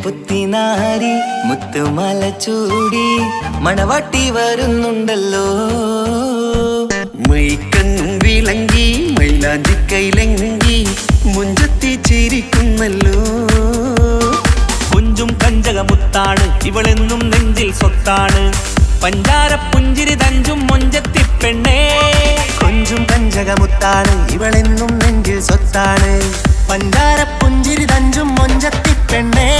പുത്തിനാരി മുത്തുമാല ചൂടി മണവാട്ടി വരുന്നുണ്ടല്ലോ. മൈക്കണ്ണും വിളങ്ങി മൈലാഞ്ചി കൈലങ്കി മുഞ്ചത്തി ചിരിക്കുന്നല്ലോ. കുഞ്ചും കഞ്ചകമുത്താണ് ഇവളെന്നും നെഞ്ചിൽ സ്വത്താണ്. പഞ്ചാര പുഞ്ചിരി തഞ്ചും മൊഞ്ചത്തി പെണ്ണേ. കൊഞ്ചും കഞ്ചകമുത്താണ് ഇവളെന്നും നെഞ്ചിൽ സ്വത്താണ്. പഞ്ചാര പുഞ്ചിരി തഞ്ചും മൊഞ്ചത്തി പെണ്ണേ.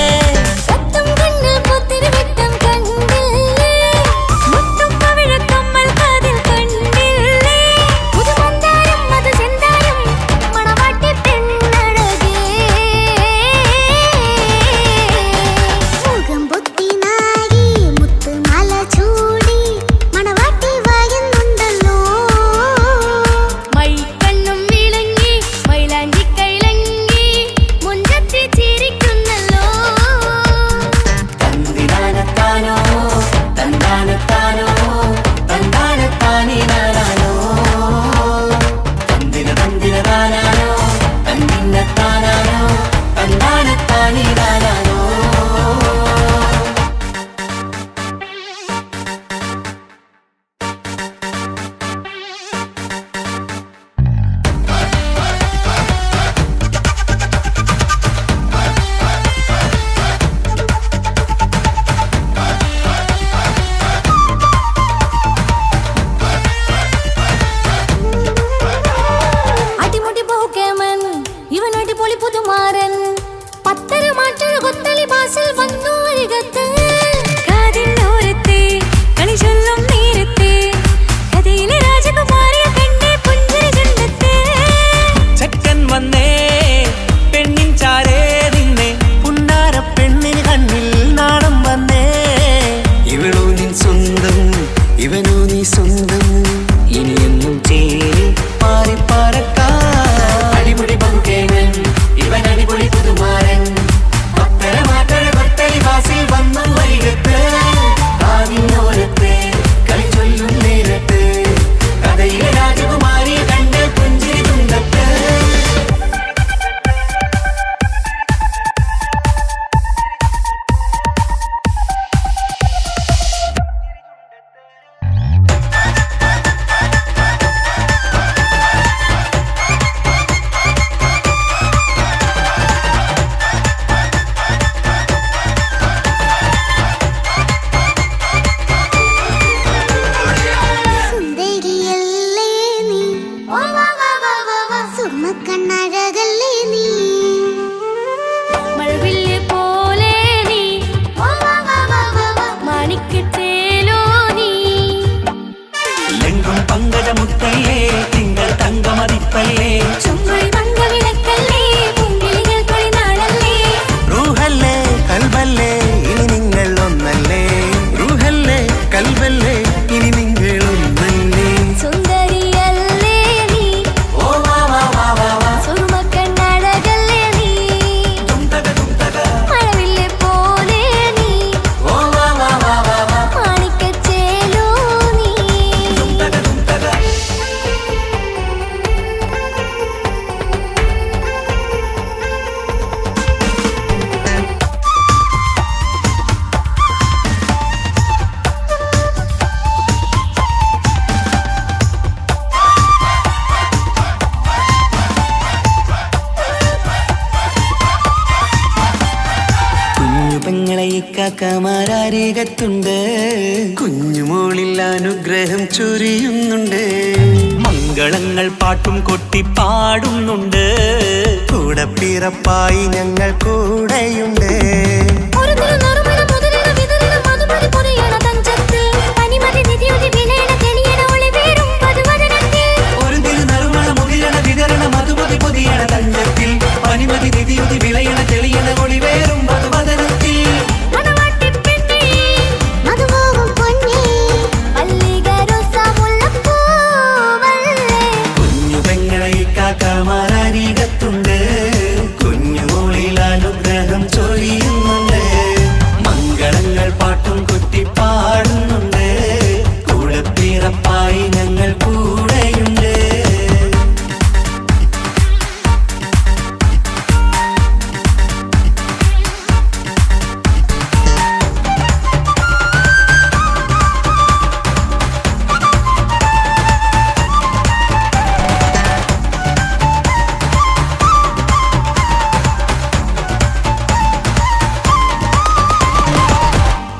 കാക്കമാരരികത്തുണ്ട്. കുഞ്ഞുമോളിൽ അനുഗ്രഹം ചൊരിയുന്നുണ്ട്. മംഗളങ്ങൾ പാട്ടും കൊട്ടി പാടുന്നുണ്ട്. കൂടെ പിറപ്പായി ഞങ്ങൾ കൂടെയുണ്ട്. മധുമതി പൊതിയണ തഞ്ചത്തിൽ പനിമതി നിധിയുതി വിളയണ തെളിയണ ഒളിവേറും മധുവദന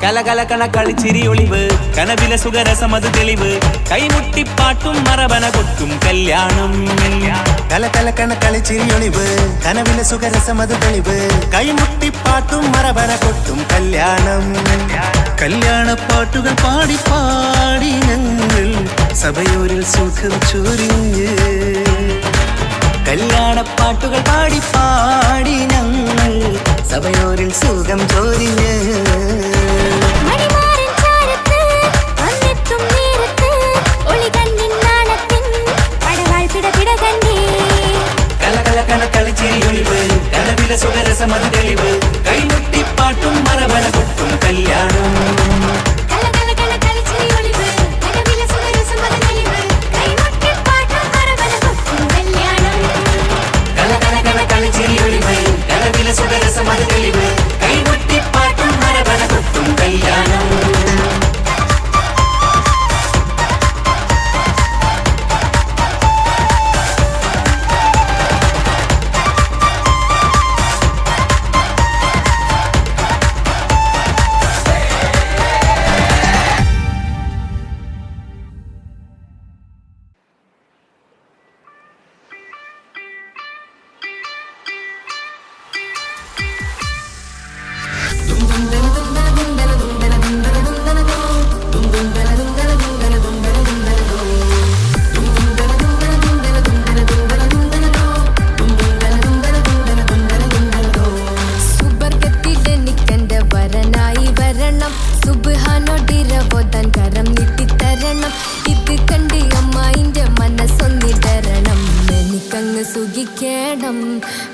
കലകലകണ കളിച്ചിരി ഒളിവ് കനവിലെ സുഖരസമത് തെളിവ് കൈമുട്ടിപ്പാട്ടും മറവന കൊട്ടും കല്യാണം കലകലകണ കളിച്ചിരി ഒളിവ് കനവിലെ സുഖരസമത് തെളിവ് കൈമുട്ടിപ്പാട്ടും മറവന കൊട്ടും കല്യാണം കല്യാണപ്പാട്ടുകൾ പാടി പാടി ഞങ്ങൾ സഭയോരിൽ സുഖം ചൊരിഞ്ഞ് കല്യാണപ്പാട്ടുകൾ പാടി പാടി ഞങ്ങൾ സഭയോരിൽ സുഖം ചൊരിഞ്ഞ് കളിച്ചിരിയൊളിവ് കനവിലെ സുഖരസമത് തെളിവ് കൈമുട്ടിപ്പാട്ടും മറവന കൊട്ടും കല്യാണം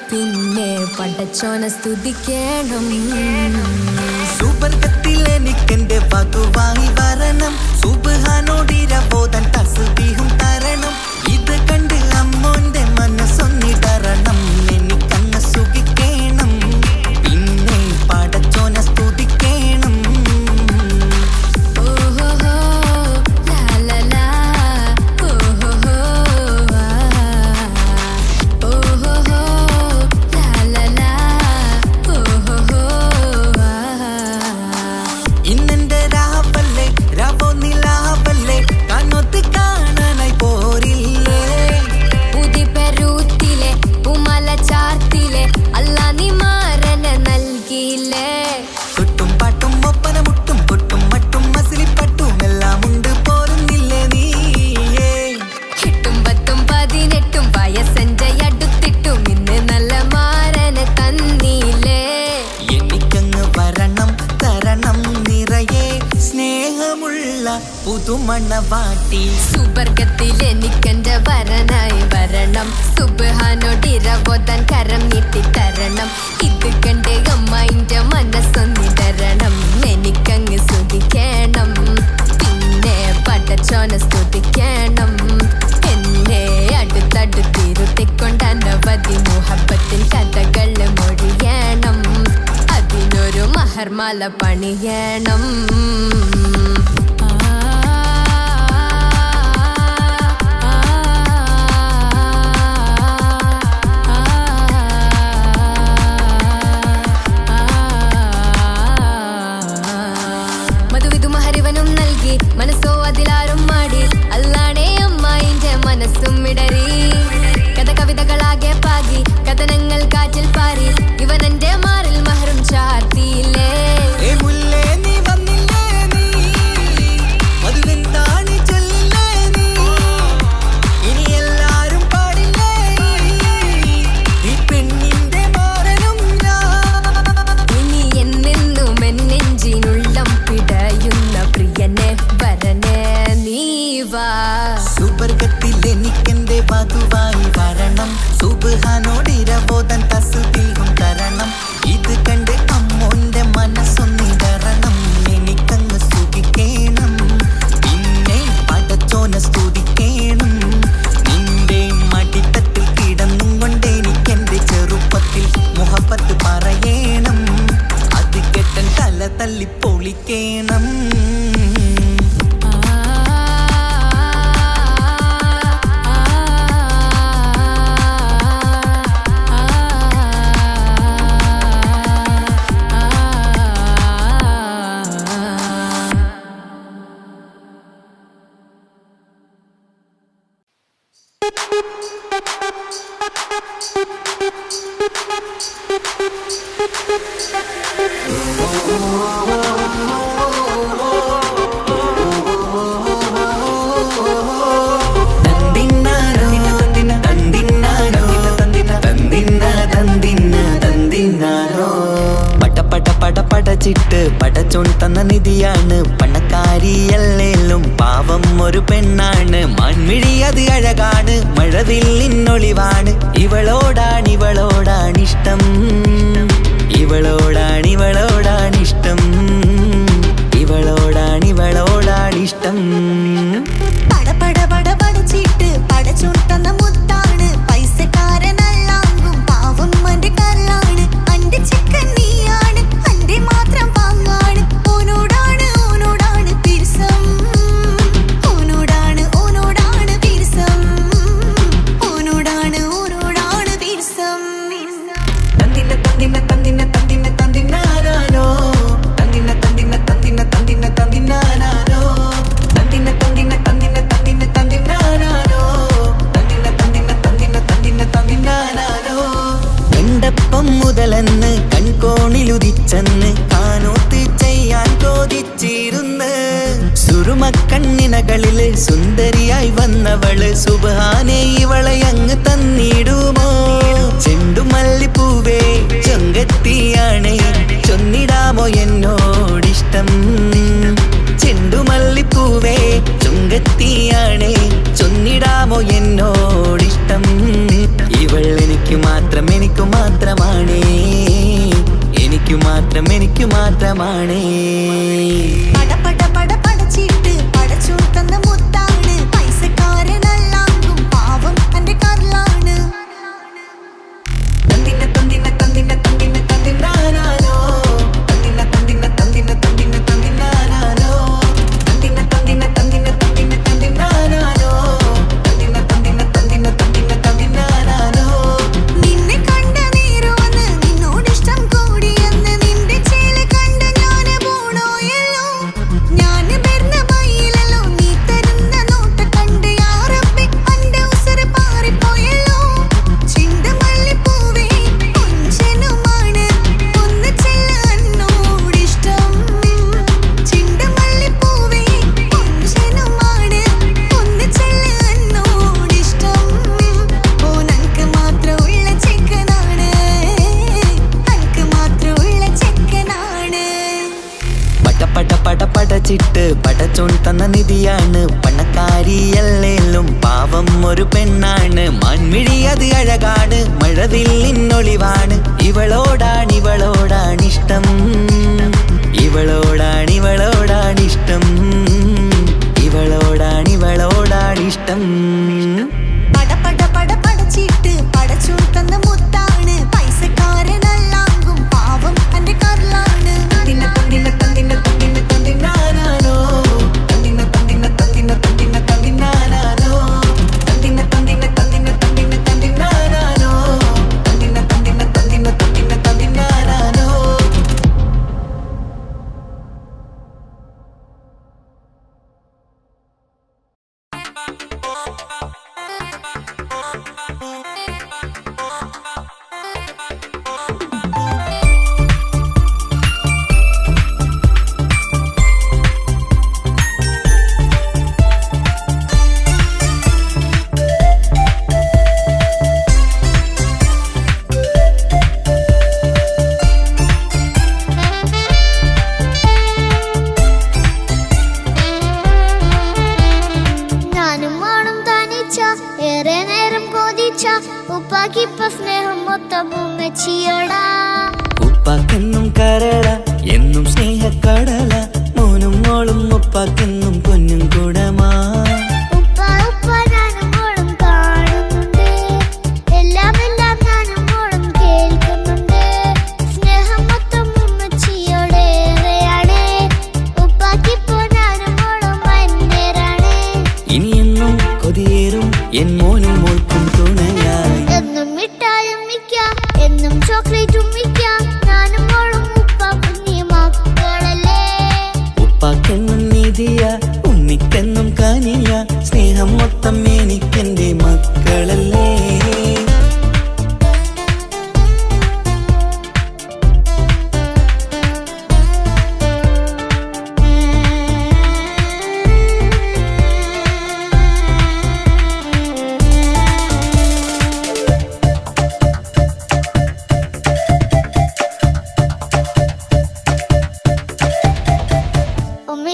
പിന്നെ പടച്ചോന സ്തുതിക്കണം സുബർഗത്തിലെനിക്കെന്റെ വധുവായി വരണം സുബ്ഹാനോടിരബോധൻ തസ്ബീഹും തരണം ഇത് കണ്ട് അമ്മോന്റെ മനസ്സൊന്നിടരണം എനിക്കങ്ങ് സുഖിക്കണം പിന്നെ പടച്ചോന സ്തുതിക്കണം പുതുമണവാട്ടി സുബർഗത്തിൽ എനിക്കെന്റെ വരനായി വരണം സുബ്ഹാനോടിരബോധൻ കരം നീട്ടിത്തരണം ഇത് കണ്ട് അമ്മയിന്റെ മനസ്സൊന്നിടരണം എനിക്കങ്ങ് സ്തുതിക്കണം പിന്നെ പടച്ചോന സ്തുതിക്കണം എന്നെ അടുത്തടുത്തിരുത്തിക്കൊണ്ട് അനവധി മുഹബത്തിൻ കഥകൾ മൊഴിയണം അതിനൊരു മഹർമാല പണിയണം മനസ്സോ അതിലാരും മാടി അല്ലാണേ അമ്മായിന്റെ മനസ്സും ഇടറി കഥ കവിതകളാകെ പാകി കഥനങ്ങൾ കാറ്റിൽ പാറി ഇവനെന്റെ മാറിൽ മഹറും ചാർത്തിയില്ലേ സുബർഗത്തിലെനിക്കെന്റെ വധുവായി വരണം സുബ്ഹാനോടിരബോധൻ തസ്ബീഹും തരണം ഇത് കണ്ട് അമ്മോന്റെ മനസ്സൊന്നിടരണം എനിക്കങ്ങ് സുഖിക്കണം പിന്നെ പടച്ചോന സ്തുതിക്കണം നിന്റെ മടിത്തട്ടിൽ കിടന്നും കൊണ്ട് എനിക്കെന്റെ ചെറുപ്പത്തിൽ മുഹബത്ത് പറയണം അത് കെട്ടൻ തല തല്ലി പൊളിക്കണം പടച്ചിട്ട് പടച്ചോൻ തന്ന നിധിയാണ് പണക്കാരിയല്ലേലും പാവം ഒരു പെണ്ണാണ് മാൻമിഴി അത് അഴകാണ് മഴവില്ലിന്നൊളിവാണ് ഇവളോടാണിഷ്ടം ഇവളോടാണിഷ്ടം ഇവളോടാണിഷ്ടം പടച്ചിട്ട് പടച്ചോൻ തന്ന മുത്താണ് പൈസക്കാരനല്ലാങ്കും പാവം അന്റെ കരളാണ് അന്റെ ചിക്കൻ നീയാണ് അന്റെ മാത്രം പാങ്ങാണ് ഓനോടാണ് പിരിസം ഓനോടാണ് പിരിസം ഓനോടാണ് പിരിസം തന്തിന്നാനോ തന്തിന്നാനോ കണ്ടപ്പം മുതലെന്ന് കൺകോണിലുദിച്ചെന്ന് കാനോത്ത് ചെയ്യാൻ കോതിച്ചിരുന്ന് സുറുമക്കണ്ണിനകളില് സുന്ദരിയായി വന്നവള് സുബ്ഹാനേ ഇവളെ അങ്ങ് തന്നിടുമോ ചെണ്ടുമല്ലിപ്പൂവേ ചൊങ്കത്തിയാണ് ചൊന്നിടാമോ എന്നോടിഷ്ടം ചെണ്ടുമല്ലിപ്പൂവേ ചുങ്കത്തിയാണ് ചൊന്നിടാമോ എന്നോടിഷ്ടം ഇവൾ എനിക്ക് മാത്രമാണേ എനിക്ക് മാത്രമാണേ പടച്ചിട്ട് പടച്ചോൻ തന്ന മുത്താണ് പൈസക്കാരനല്ലാങ്കും പാവം അന്റെ കരളാണ് തന്തിന്നാനോ നിന്നെ കണ്ട നേരോന്ന് നിന്നോടിഷ്ടം കൂടിയെന്ന് നിന്റെ ചേല് കണ്ട് ഞാന് പോണോയല്ലോ ഞാന് വരുന്ന വഴിയിലല്ലോ നീ തരുന്ന നോട്ട കണ്ട് യാ റബ്ബി അന്റെ ഉസറ് പാറിപ്പോയല്ലോ ചെണ്ടുമല്ലിപ്പൂവേ കൊഞ്ചനുമാണ് ഒന്ന് ചെല്ല് എന്നോടിഷ്ടം ചെണ്ടുമല്ലിപ്പൂവേ കൊഞ്ചനുമാണ് ഒന്ന് ചെല്ല് എന്നോടിഷ്ടം ഓനക്ക് മാത്രമുള്ള ചെക്കനാണ് അനക്ക് മാത്രമുള്ള ചെക്കനാണ് പടച്ചിട്ട് പടച്ചോൻ തന്ന നിധിയാണ് പണക്കാരിയല്ലേലും പാവം ഒരു പെണ്ണാണ് മാൻമിഴി അത് അഴകാണ് മഴവില്ലിന്നൊളിവാണ് ഇവളോടാണിഷ്ടം ഇവളോടാണിഷ്ടം ഇവളോടാണിഷ്ടം പടച്ചിട്ട് പടച്ചോൻ തന്ന മുത്താണ് പൈസക്കാരനല്ലാങ്കും പാവം അന്റെ കരളാണ് തന്തിന്നാനോ ഏറെ നേരം കോതിച്ച ഉപ്പാക്കിപ്പ സ്നേഹം മൊത്തം ഉമ്മച്ചിയോടാ ഉപ്പാക്കെന്നും കരള എന്നും സ്നേഹക്കടല മോനും മോളും ഉപ്പാക്കെന്നും പൊന്നും കൂടമാ ഉപ്പ ഞാനും മോളും കാണുന്നുണ്ട് എല്ലാം ഞാനും മോളും കേൾക്കുന്നുണ്ട് സ്നേഹം മൊത്തം ഉമ്മച്ചിയോടേറെയാണ് ഉപ്പാക്കിപ്പോ ഞാനും മോളും വന്നേരാണ് ഇനിയെന്നും കൊതിയേറും എൻ മോനും മോൾക്കും തുണയായി എന്നും മിഠായും മിക്ക എന്നും ചോക്ലേറ്റും മിക്ക ഞാനും മോളും ഉപ്പ കുഞ്ഞി മക്കളല്ലേ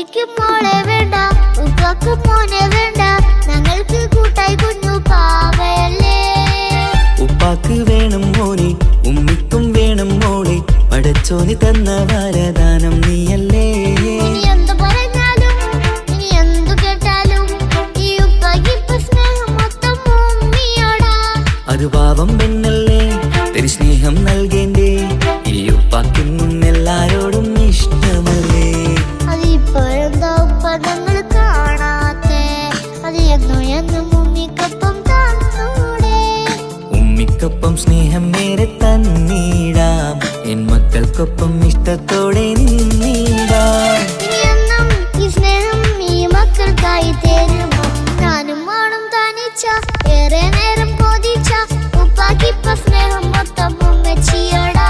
ഉമ്മയ്ക്ക് മോളെ വേണ്ട ഉപ്പാക്ക് മോനെ വേണ്ട ഞങ്ങൾക്ക് കൂട്ടായി കുഞ്ഞു പാവയല്ലേ ഉപ്പാക്ക് വേണം മോനെ ഉമ്മിക്കും വേണം മോളെ പടച്ചോന് തന്ന വരദാനം നീയല്ലേ ഇനി എന്തു പറഞ്ഞാലും ഇനി എന്തു കേട്ടാലും ഈ ഉപ്പാക്ക് ഇപ്പൊ സ്നേഹം മൊത്തം ഉമ്മിയോടാ അത് പാവം പെണ്ണല്ലേ തിരി സ്നേഹം നൽകേണ്ടേ ഈ ഉപ്പാക്കിന്നും എല്ലാരോടും ഇഷ്ടമല്ലേ അതിപ്പോഴെന്താ ഉപ്പ ഞങ്ങൾ കാണാത്തെ അത് എന്നും എന്നും ഉമ്മിക്കൊപ്പം തന്നൂടെ ഉമ്മിക്കൊപ്പം സ്നേഹം നേരെ തന്നീടാം എൻ മക്കൾക്കൊപ്പം ഇഷ്ടത്തോടെ നിന്നീടാം ഇനി എന്നും ഈ സ്നേഹം ഈ മക്കൾക്കായി തരുമോ ഞാനും മോളും തനിച്ച ഏറെ നേരം കൊതിച്ച ഉപ്പാക്കിപ്പ സ്നേഹം മൊത്തം ഉമ്മച്ചിയോടാ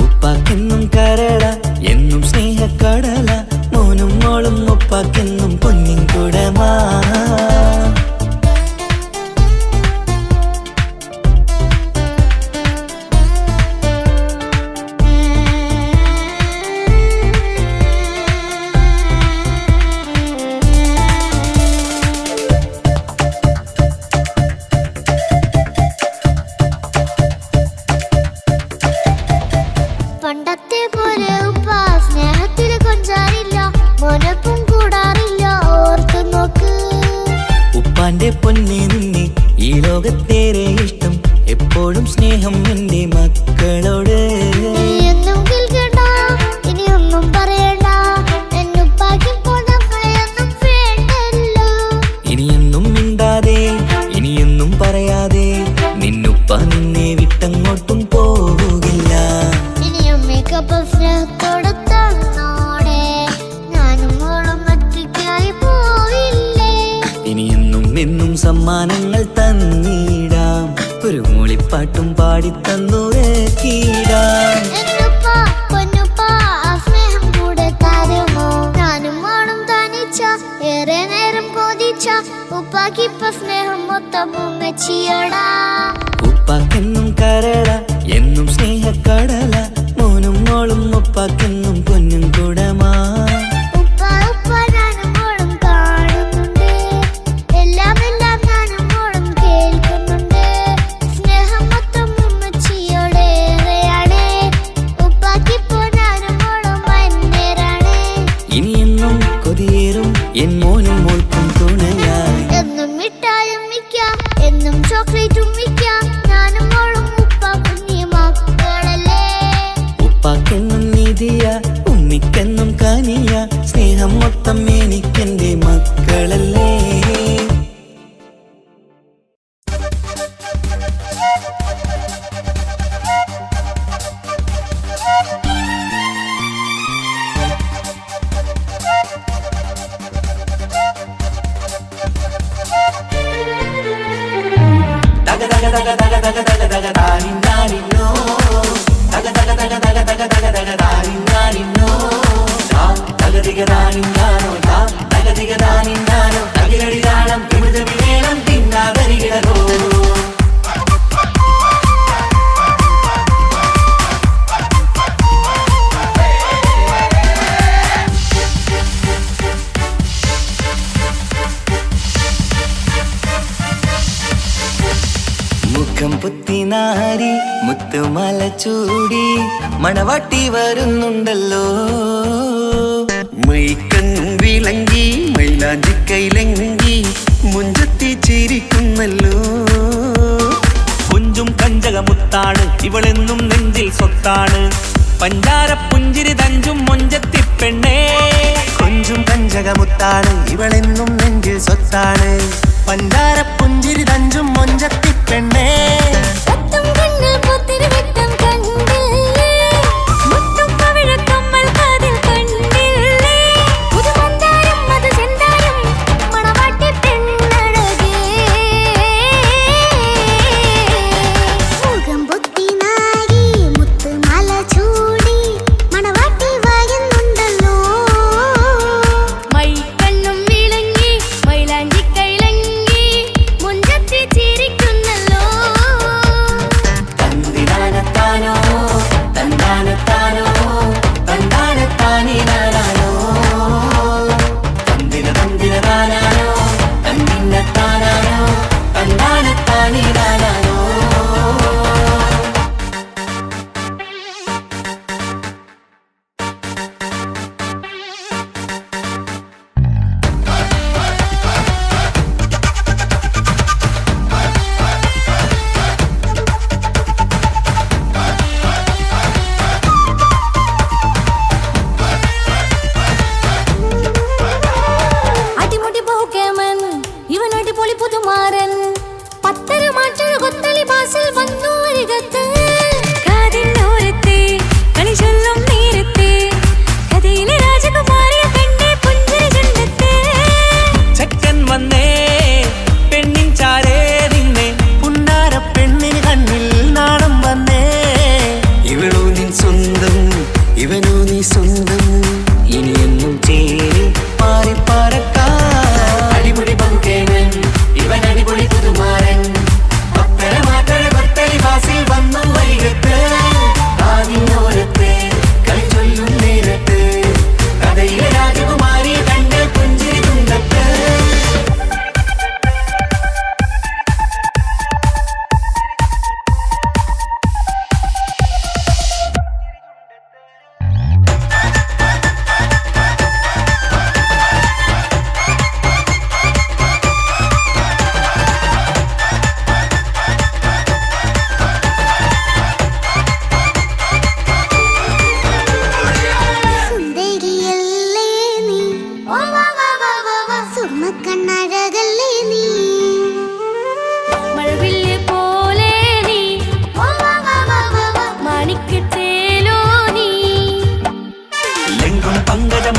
ഉപ്പാക്കെന്നും കരള എന്നും സ്നേഹക്കടല മോനും മോളും ഉപ്പാക്കെന്നും പൊന്നിൻ കുടമാ പണ്ടത്തെ പോലെ ഉപ്പ സ്നേഹത്തില് കൊഞ്ചാറില്ല മോനൊപ്പം കൂടാറില്ല ഓർത്തു നോക്ക് ഉപ്പാന്റെ പൊന്നെ നിന്നെ ഈ ലോകത്തേറെ ഇഷ്ടം എപ്പോഴും സ്നേഹം എന്റെ മക്കളോട് ഇനി എന്നും കേൾക്കണ്ട ഇനി ഒന്നും പറയണ്ട എന്നുപ്പാക്കിപ്പോ നമ്മളെയൊന്നും വേണ്ടല്ലോ ഇനിയൊന്നും മിണ്ടാതെ ഇനിയൊന്നും പറയാതെ നിന്നുപ്പ നിന്നെ വിട്ടങ്ങോട്ടും പോവുകില്ല ഇനി അമ്മയ്ക്കൊപ്പം സ്നേഹത്തോടെ തന്നോടെ ഞാനും മോളും ഒറ്റയ്ക്കായി പോയില്ലേ ഇനിയെന്നും എന്നും സമ്മാനങ്ങൾ തന്നീടാം ഒരു മൂളിപ്പാട്ടും പാടിത്തന്നുറക്കീടാം എന്നുപ്പ പൊന്നുപ്പ ആ സ്നേഹം കൂടെ തരുമോ ഞാനും മോളും തനിച്ച ഏറെ നേരം കൊതിച്ച ഉപ്പാക്കിപ്പ സ്നേഹം മൊത്തം ഉമ്മച്ചിയോടാ ഉപ്പാക്കെന്നും കരള എന്നും സ്നേഹക്കടല മോനും മോളും ഉപ്പാക്കെന്നും പൊന്നും കുടമാ ഉപ്പ ഉപ്പ ഞാനും മോളും കാണുന്നുണ്ട് എല്ലാം എല്ലാം ഞാനും മോളും കേൾക്കുന്നുണ്ട് സ്നേഹം മൊത്തം ഉമ്മച്ചിയോടേറെയാണ് ഉപ്പാക്കിപ്പോ ഞാനും മോളും അന്യരാണ് ഇനിയെന്നും കൊതിയേറും എൻ മോനും മോൾക്കും തുണയായി എന്നും മിഠായും മിക്കാം എന്നും ചോക്ലേറ്റും മിക്കാം ഞാനും മോളും ഉപ്പ കുഞ്ഞി മക്കളല്ലേ ഉപ്പാക്കെന്നും നിധിയ ഉമ്മിക്കെന്നും കാനിയ സ്നേഹം മൊത്തം എനിക്കെന്റെ മക്കളല്ലേ മുഖം പുത്തിനാരി മുത്തുമല ചൂടി മണവാട്ടി വരുന്നുണ്ടല്ലോ മൈക്കണ്ണും വിളങ്ങി മൈലാഞ്ചി കൈലങ്കി മുഞ്ചത്തി ചിരിക്കുന്നല്ലോ കുഞ്ചും കഞ്ചകമുത്താണ് ഇവളെന്നും നെഞ്ചിൽ സ്വത്താണ് പഞ്ചാര പുഞ്ചിരി തഞ്ചും മൊഞ്ചത്തി പെണ്ണേ കൊഞ്ചും കഞ്ചകമുത്താണ് ഇവളെന്നും നെഞ്ചിൽ സ്വത്താണ് പഞ്ചാര പുഞ്ചിരി തഞ്ചും മൊഞ്ചത്തി പെണ്ണേ പത്തും കണ്ണിൽ പുത്തിരി വെട്ടം കണ്ടില്ലേ മുത്തും പവിഴക്കമ്മൽ കാതിൽ കണ്ടില്ലേ പുതുമന്ദാരം മധു ചെന്താരം മണവാട്ടി പെണ്ണഴകേ മുഖം പൊത്തി നാരി മുത്തുമാല ചൂടി മണവാട്ടി വായുന്നുണ്ടല്ലോ മൈക്കണ്ണും വിളങ്ങി മൈലാഞ്ചി കൈലങ്ങി മുഞ്ചത്തി ചിരിക്കുന്നല്ലോ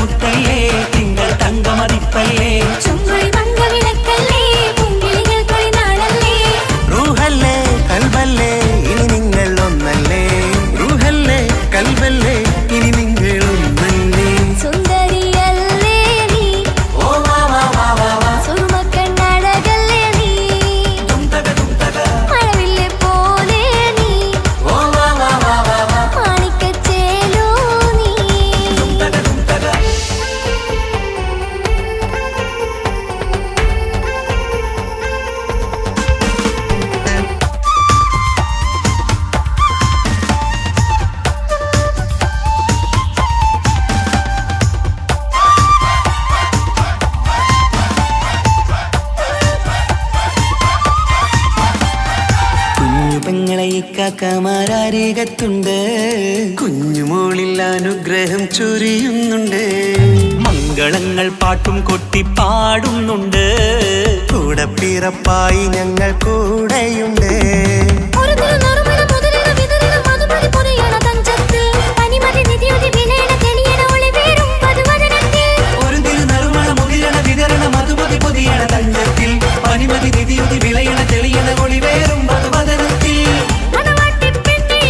മുത്തല്ലേ തിങ്കൾ തങ്കമതിപ്പല്ലേ ചുങ്കുഴി മംഗവിളക്കല്ലേ പൂങ്കിളികൾക്കൊരു നാളല്ലേ റൂഹല്ലേ കൽബല്ലേ ഇനി നിങ്ങൾ ഒന്നല്ലേ റൂഹല്ലേ കൽബല്ലേ ഇനി നിങ്ങൾ ഒന്നല്ലേ സുന്ദരിയല്ലേ നീ ഓ വാ വാ വാ വാ വാ സുറുമക്കണ്ണഴകല്ലേ നീ മഴവില്ലെ പോലെ നീ ഓ വാ വാ വാ വാ വാ മാണിക്കച്ചേലോ നീ കുഞ്ഞു പെങ്ങളെ ഇക്കാക്കമാരരികത്തുണ്ട് കുഞ്ഞുമോളിൽ അനുഗ്രഹം ചൊരിയുന്നുണ്ട് മംഗളങ്ങൾ പാട്ടും കൊട്ടി പാടുന്നുണ്ട് കൂടെ പിറപ്പായി ഞങ്ങൾ കൂടെയുണ്ട് ഒരു തിരുനറുമണ മുതലിന വിതരണ മധുമതി പൊതിയണ തഞ്ചത്തിൽ പനിമതി നിധിയുതി വിലയണ തെളിയണ ഒളിവേറും പതുവദനത്തിൽ ഒരു തിരുനറുമണ മുകിരണ വിതരണ മധുമതി പൊതിയണ തഞ്ചത്തിൽ പനിമതി നിധിയുതി വിളയണ തെളിയണ ഒളിവേറും മധുവദനത്തിൽ മണവാട്ടിപ്പെണ്ണേ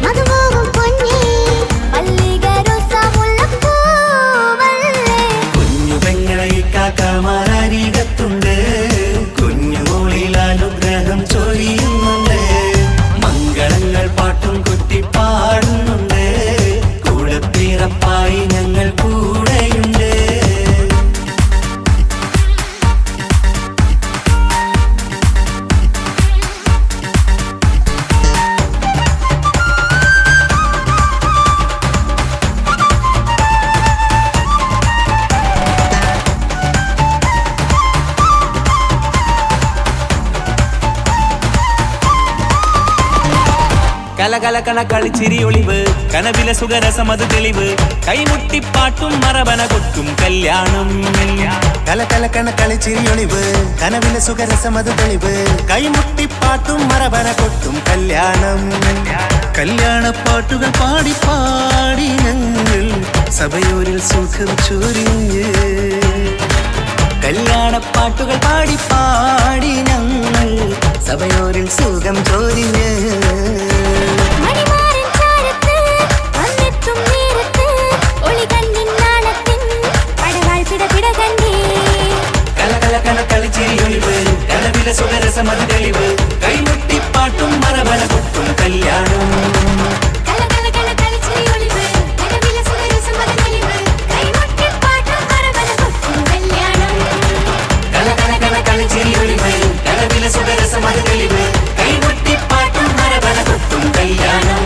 മധുമോഹം പൊന്നേ മല്ലികരോസ മുല്ലപ്പൂവല്ലേ കുഞ്ഞു പെങ്ങളെ ഇക്കാക്കമാരരികത്തുണ്ട് കുഞ്ഞുമോളിൽ അനുഗ്രഹം ചൊരിയുന്നുണ്ട് മംഗളങ്ങൾ പാട്ടും കൊട്ടി പാടുന്നുണ്ട് കൂടെ പിറപ്പായി ഞങ്ങൾ കൂടെയുണ്ട് കലകലകണ കളിച്ചിരി ഒളിവ് കനവിലെ സുഖരസമത് തെളിവ് കൈമുട്ടിപ്പാട്ടും മറവന കൊട്ടും കല്യാണം കലകലക്കണ കളിച്ചിരിയൊളിവ് കനവിലെ സുഖരസമത് തെളിവ് കൈമുട്ടിപ്പാട്ടും മറവര കൊട്ടും കല്യാണം കല്യാണപ്പാട്ടുകൾ പാടി പാടി ഞങ്ങൾ സഭയൂരിൽ സുഖം ചൊരിഞ്ഞ് കല്യാണപ്പാട്ടുകൾ പാടി പാടി ഞങ്ങൾ സഭയോരിൽ സുഖം ചോരിഞ്ഞ് മണിമാരൻ ചാരത്ത് വന്നെത്തും നേരത്ത് ഒളികണ്ണിൻ നാണത്തിൻ പടവാൾ പിടപിട കണ്ടേ കലകലകണ കളിച്ചിരി ഒളിവ് കനവിലെ സുഖരസമത് തെളിവ് കൈമുട്ടിപ്പാട്ടും മറവന കൊട്ടും കല്യാണം കലകലകണ കളിച്ചിരി ഒളിവ് കനവിലെ സുഖരസമത് തെളിവ് കൈമുട്ടിപ്പാട്ടും മറവന കൊട്ടും കല്യാണം കലകലകണ കളിച്ചിരി ഒളിവ് കനവിലെ സുഖരസമത് തെളിവ് കൈമുട്ടിപ്പാട്ടും മറവന കൊട്ടും കല്യാണം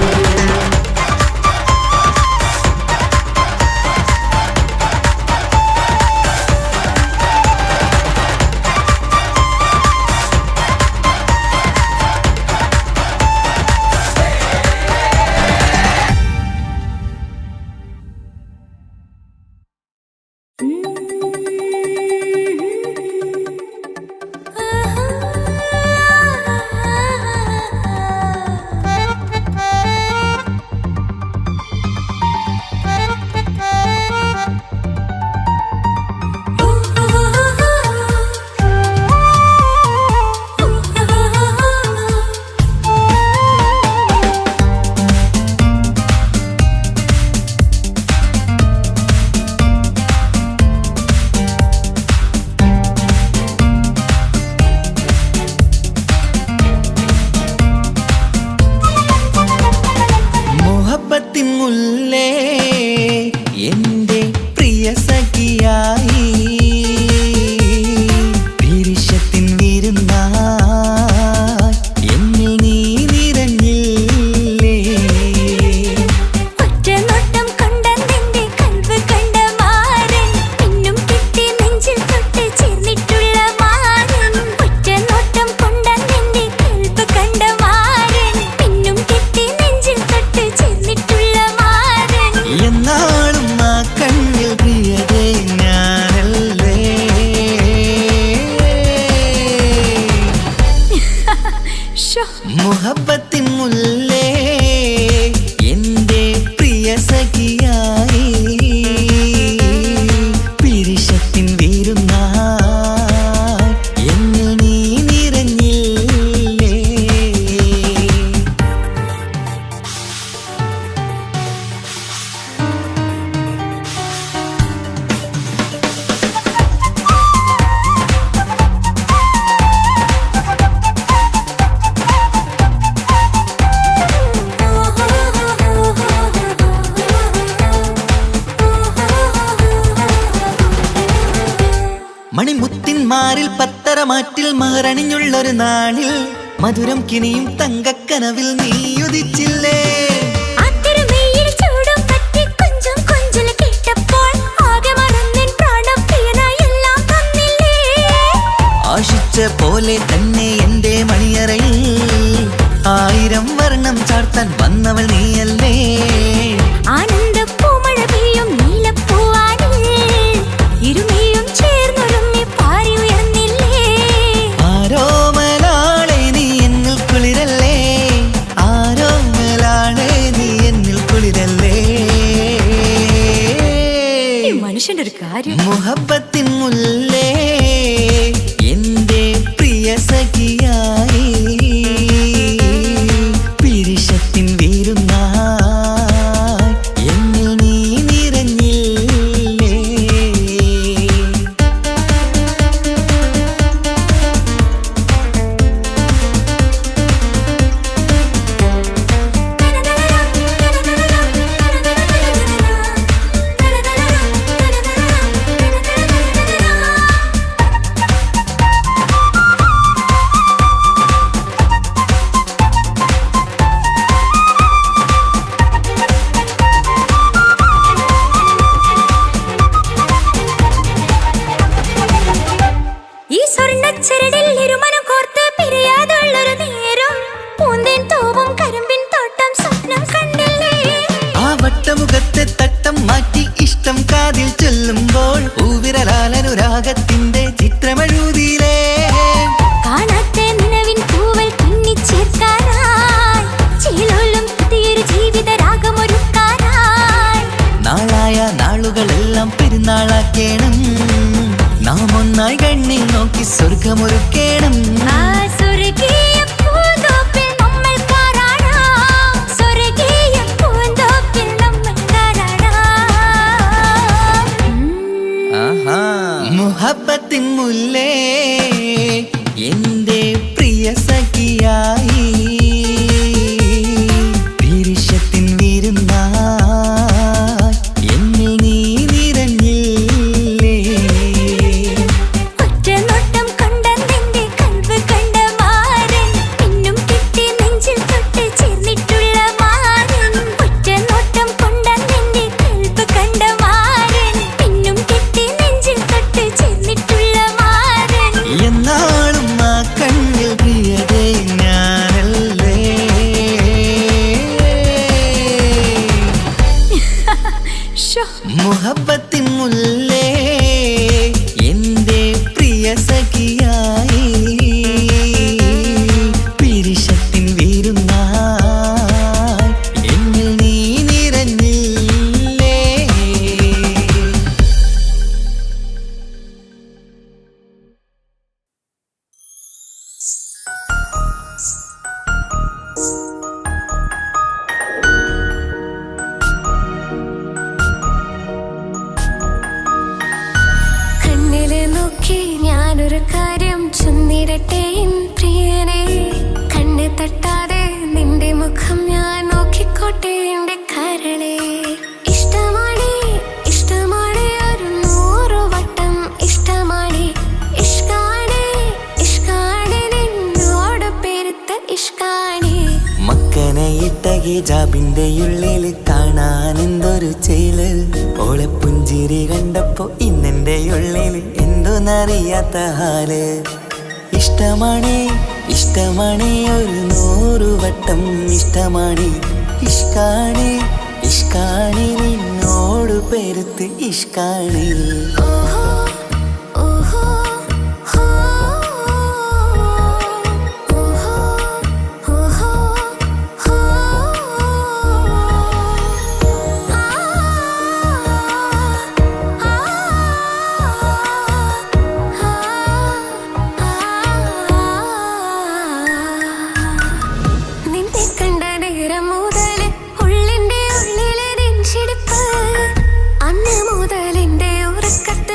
മുഹബത്തിൻ മുല്ലേ എന്റെ പ്രിയ സഖിയായി പിരിശത്തിൻ വിരുന്നായി എന്നിൽ നീ നിറഞ്ഞില്ലേ ഒറ്റ നോട്ടം കൊണ്ടെന്റെ കൽവ് കണ്ട മാരൻ പിന്നും കിട്ടി നെഞ്ചിൽ തൊട്ട് ചേർന്നിട്ടുള്ള മാരൻ ഒറ്റ നോട്ടം കൊണ്ടെന്റെ കൽവ് കണ്ട മാരൻ പിന്നും കിട്ടി നെഞ്ചിൽ തൊട്ട് ചേർന്നിട്ടുള്ള മാരൻ എന്നാളും ആ കണ്ണിൽ പ്രിയതേ ഞാനല്ലേ മുഹബത്തിൻ മുല്ലേ എന്റെ പ്രിയ സഖിയായി മണിമുത്തിന്മാരിൽ പത്തരമാറ്റിൽ മഹറണിഞ്ഞുള്ളൊരു നാളിൽ മധുരം കിനിയും തങ്കക്കനവിൽ നീയുദിച്ചില്ലേ. ആശിച്ച പോലെ തന്നെ എന്റെ മണിയറയിൽ 1000 വർണ്ണം ചാർത്താൻ വന്നവൾ നീയല്ലേ. ആനന്ദപ്പൂമഴ പെയ്യും നീലപ്പൂവാനിൽ ഇരുമയും ചേർന്നൊരുമ്മി പാരി ഉയർന്നില്ലേ. ആരോമലാളെ നീ എന്നിൽ കുളിരല്ലേ, ആരോമലാളെ നീ എന്നിൽ കുളിരല്ലേ. മനുഷ്യന്റെ ഒരു കാര്യം. മുഹബത്തിൻ മുല്ലേ എന്റെ പ്രിയ സഖിയായി പിരിശത്തിൻ വീരുന്നായി എന്നിൽ നീ നിറഞ്ഞില്ലേ. ഈ സ്വർണ്ണച്ചരടിൽ ഇരുമനം കോർത്ത് പിരിയാതുള്ളൊരു നേരം പൂന്തേൻ തോവും കരിമ്പിൻ തോട്ടം സ്വപ്നം കണ്ടില്ലേ. ആ വട്ടമുഖത്തെ തട്ടം മാറ്റി ഇഷ്ടം കാതിൽ ചൊല്ലുമ്പോൾ പൂവിരലാലനുരാഗത്തിന്റെ ചിത്രമെഴുതിയിലേ. കാണാത്ത നിലവിൻ പൂവൽ തുന്നിച്ചേർക്കാനായി ചീലോലും പുതിയൊരു ജീവിത രാഗമൊരുക്കാനായി നാളായ നാളുകളെല്ലാം പെരുന്നാളാക്കേണം, നാം ഒന്നായി കണ്ണിൽ നോക്കി സ്വർഗമൊരുക്കേണം. ആ സ്വർഗീയ പൂന്തോപ്പിൽ നമ്മൾ കാറാടാം, സ്വർഗീയ പൂന്തോപ്പിൽ നമ്മൾ കാറാടാം. ആഹാ. മുഹബത്തിൻ മുല്ലേ എന്റെ പ്രിയ സഖിയായി പിരിശത്തിൻ വീരുന്നായി എന്നിൽ നീ നിറഞ്ഞില്ലേ. ഒറ്റ നോട്ടം കൊണ്ടെന്റെ കൽവ് കണ്ട മാരൻ പിന്നും കിട്ടി നെഞ്ചിൽ തൊട്ട് ചേർന്നിട്ടുള്ള മാരൻ. ഒറ്റ നോട്ടം കൊണ്ടെന്റെ കൽവ് കണ്ട മാരൻ പിന്നും കിട്ടി നെഞ്ചിൽ തൊട്ട് ചേർന്നിട്ടുള്ള മാരൻ. എന്നാളും ആ കണ്ണിൽ പ്രിയതേ ഞാനല്ലേ. ശോ, മുഹബത്തിൻ മുല്ലേ എന്റെ പ്രിയ സഖിയായി പിരിശത്തിൻ വീരുന്നായി എന്നിൽ നീ നിറഞ്ഞില്ലേ. കണ്ണില് നോക്കി ഞാനൊരു കാര്യം ചൊന്നിരട്ടെ എൻ പ്രിയനെ. കണ്ണ് തട്ടാതെ നിന്റെ മുഖം ഞാൻ നോക്കിക്കോട്ടെ എന്റെ കരളെ. ഇഷ്ടമാണ് ഇഷ്ടമാണ് ഒരു 100 വട്ടം ഇഷ്ടമാണ്. ഇഷ്കാണ് ഇഷ്കാണ് നിന്നോട് പെരുത്ത ഇഷ്കാണ്. മക്കനയിട്ട ഹിജാബിന്റെ ഉള്ളിൽ കാണാൻ എന്തൊരു ചേല്. ഓളെ പുഞ്ചിരി കണ്ടപ്പോ ഇന്നെന്റെ ഉള്ളിൽ എന്തോന്നറിയാത്ത ഹാല്. ഇഷ്ടമാണ് ഇഷ്ടമാണ് ഒരു 100 വട്ടം ഇഷ്ടമാണ്. ഇഷ്കാണ് ഇഷ്കാണ് നിന്നോട് പെരുത്ത് ഇഷ്കാണ്. ഓഹോ ഓഹോ ഹോ ഓഹോ ഓഹോ ഹോ. നിന്നെ കണ്ട നേരം മുതൽ ഉള്ളിന്റെ ഉള്ളിലെ നെഞ്ചിടിപ്പ്, അന്ന് മുതൽ എന്റെ ഉറക്കത്തിൽ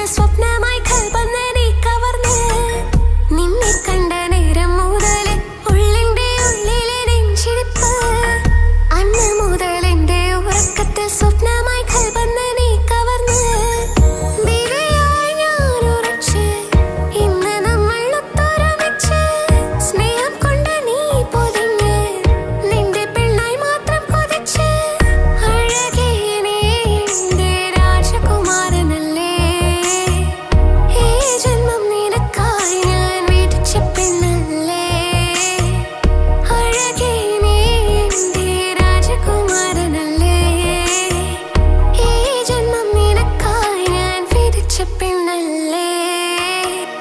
പച്ചപ്പെണ്ണല്ലേ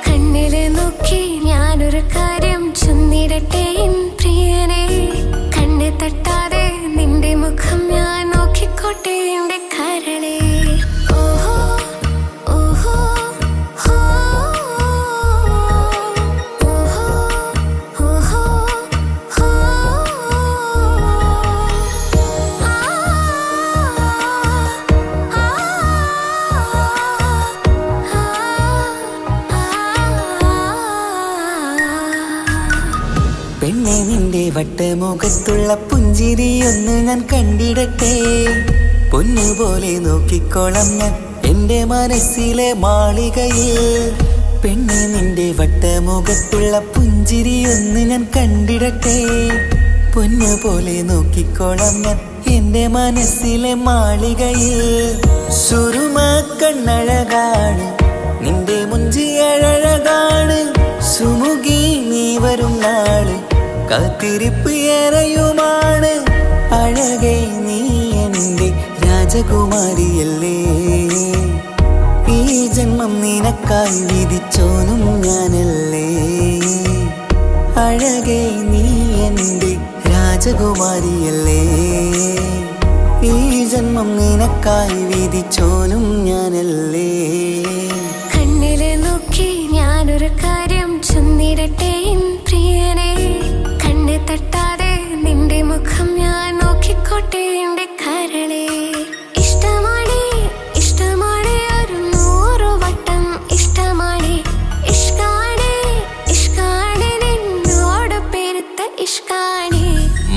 കണ്ണില് നോക്കി ഞാനൊരു കാര്യം ചൊന്നിടട്ടെ എൻ പ്രിയനെ കണ്ണ് തട്ടാതെ നിന്റെ മുഖം ഞാൻ നോക്കിക്കോട്ടെ എന്റെ കരളെ ഓഹോ ഓഹോ ഹോ ഓഹോ ഓഹോ ഹോ പെണ്ണെ നിന്റെ വട്ടമുഖത്തുള്ള പുഞ്ചിരിയൊന്ന് ഞാൻ കണ്ടിടട്ടെ പൊന്നുപോലെ നോക്കിക്കോളാം ഞാൻ എന്റെ മനസ്സിലെ മാളികയിൽ പെണ്ണെ നിന്റെ വട്ടമുഖത്തുള്ള പുഞ്ചിരിയൊന്ന് ഞാൻ കണ്ടിടട്ടെ പൊന്നുപോലെ നോക്കിക്കോളാം ഞാൻ എന്റെ മനസ്സിലെ മാളികയിൽ സുറുമ കണ്ണഴകാണ് നിന്റെ മുഞ്ചിയഴകാണ് സുമുഖി നീ വരും നാള് കാത്തിരിപ്പ് ഏറെയുമാണ് അഴകെ നീ എന്റെ രാജകുമാരിയല്ലേ ഈ ജന്മം നിനക്കായി വിധിച്ചോനും ഞാനല്ലേ അഴകെ നീ എന്റെ രാജകുമാരിയല്ലേ ഈ ജന്മം നിനക്കായി വിധിച്ചോനും ഞാനല്ലേ കണ്ണില് നോക്കി ഞാനൊരു കാര്യം ചൊന്നിടട്ടെ എൻ പ്രിയനെ കണ്ണ് തട്ടാതെ നിന്റെ മുഖം ഞാൻ നോക്കിക്കോട്ടെ എന്റെ കരളെ ഇഷ്ടമാണ് ഇഷ്ടമാണ് ഒരു 100 വട്ടം ഇഷ്ടമാണ് ഇഷ്കാണ് ഇഷ്കാണ് നിന്നോട് പെരുത്ത ഇഷ്കാണ്